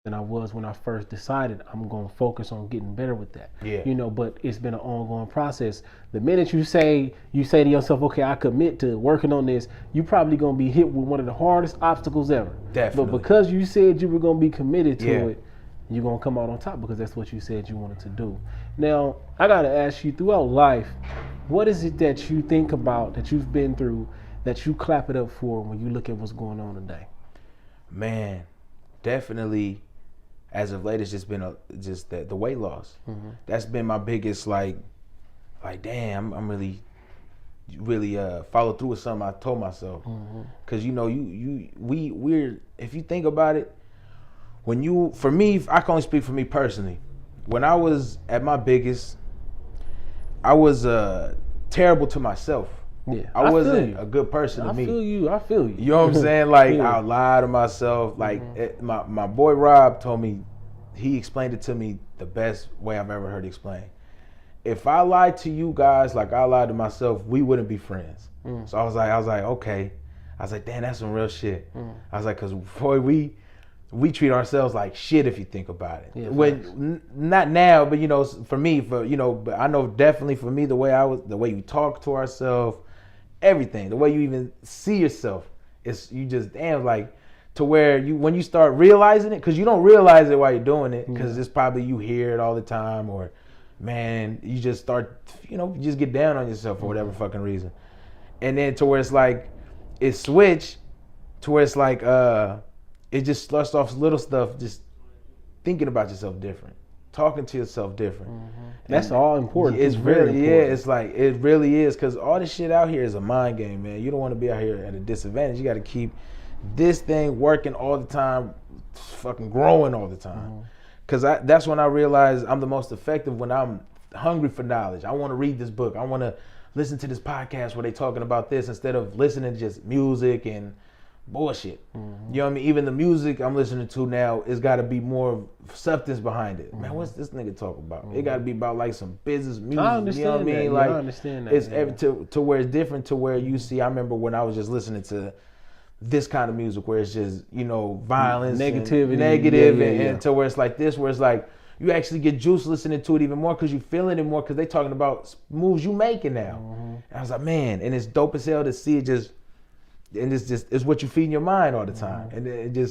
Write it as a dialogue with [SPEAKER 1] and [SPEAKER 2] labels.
[SPEAKER 1] than I was when I first decided I'm going to focus on getting better with that.
[SPEAKER 2] Yeah.
[SPEAKER 1] But it's been an ongoing process. The minute you say to yourself, okay, I commit to working on this, you probably going to be hit with one of the hardest obstacles ever.
[SPEAKER 2] Definitely.
[SPEAKER 1] But because you said you were going to be committed to
[SPEAKER 2] Yeah.
[SPEAKER 1] it, you're going to come out on top because that's what you said you wanted to do. Now, I got to ask you, throughout life, what is it that you think about, that you've been through, that you clap it up for when you look at what's going on today?
[SPEAKER 2] Man, definitely. As of late, it's just been just the weight loss.
[SPEAKER 1] Mm-hmm.
[SPEAKER 2] That's been my biggest like damn, I'm really followed through with something I told myself. Cause we're if you think about it, for me, I can only speak for me personally. When I was at my biggest, I was terrible to myself.
[SPEAKER 1] Yeah,
[SPEAKER 2] I wasn't a good person to me.
[SPEAKER 1] I feel you.
[SPEAKER 2] You know what I'm saying? Like,
[SPEAKER 1] Yeah.
[SPEAKER 2] I lie to myself. Like, my boy Rob told me, he explained it to me the best way I've ever heard it explained. If I lied to you guys like I lied to myself, we wouldn't be friends. So I was like, okay. I was like, damn, that's some real shit. I was like, cause boy, we treat ourselves like shit if you think about it.
[SPEAKER 1] Yeah,
[SPEAKER 2] not now, but for me, but I know definitely for me, the way you talk to ourselves, everything, the way you even see yourself, you just damn, like, to where when you start realizing it, because you don't realize it while you're doing it, because it's probably you hear it all the time, or man, you just start, you just get down on yourself for whatever fucking reason, and then to where it's like it switched to where it's like it just starts off little stuff, just thinking about yourself different, talking to yourself different.
[SPEAKER 1] That's all important.
[SPEAKER 2] It's really
[SPEAKER 1] important.
[SPEAKER 2] it's like it really is, because all this shit out here is a mind game, man. You don't want to be out here at a disadvantage. You got to keep this thing working all the time, fucking growing all the time. Because that's when I realize I'm the most effective, when I'm hungry for knowledge. I want to read this book. I want to listen to this podcast where they talking about this instead of listening to just music and bullshit. You know what I mean? Even the music I'm listening to now, it's got to be more substance behind it. Man, what's this nigga talking about? It got to be about like some business music.
[SPEAKER 1] I understand,
[SPEAKER 2] you know what I mean?
[SPEAKER 1] that.
[SPEAKER 2] Like,
[SPEAKER 1] I understand that.
[SPEAKER 2] It's to where it's different, to where you see. I remember when I was just listening to this kind of music where it's just, violence,
[SPEAKER 1] negativity,
[SPEAKER 2] and to where it's like this, where it's like you actually get juice listening to it even more, because you feeling it more, because they talking about moves you making now. And I was like, man, and it's dope as hell to see it just, and it's what you feed in your mind all the time, and it just